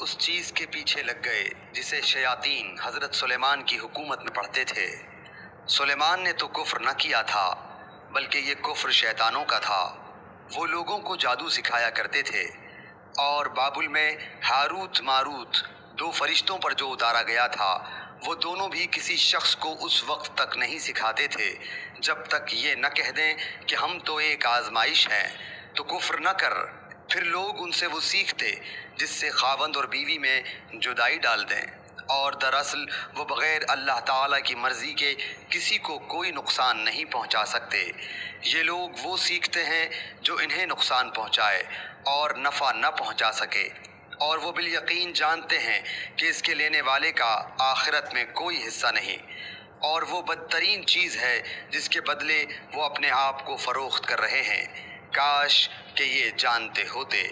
اس چیز کے پیچھے لگ گئے جسے شیاطین حضرت سلیمان کی حکومت میں پڑھتے تھے۔ سلیمان نے تو کفر نہ کیا تھا بلکہ یہ کفر شیطانوں کا تھا۔ وہ لوگوں کو جادو سکھایا کرتے تھے، اور بابل میں ہاروت ماروت دو فرشتوں پر جو اتارا گیا تھا وہ دونوں بھی کسی شخص کو اس وقت تک نہیں سکھاتے تھے جب تک یہ نہ کہہ دیں کہ ہم تو ایک آزمائش ہیں تو کفر نہ کر۔ پھر لوگ ان سے وہ سیکھتے جس سے خاوند اور بیوی میں جدائی ڈال دیں، اور دراصل وہ بغیر اللہ تعالیٰ کی مرضی کے کسی کو کوئی نقصان نہیں پہنچا سکتے۔ یہ لوگ وہ سیکھتے ہیں جو انہیں نقصان پہنچائے اور نفع نہ پہنچا سکے، اور وہ بالیقین جانتے ہیں کہ اس کے لینے والے کا آخرت میں کوئی حصہ نہیں، اور وہ بدترین چیز ہے جس کے بدلے وہ اپنے آپ کو فروخت کر رہے ہیں۔ کاش کہ یہ جانتے ہوتے۔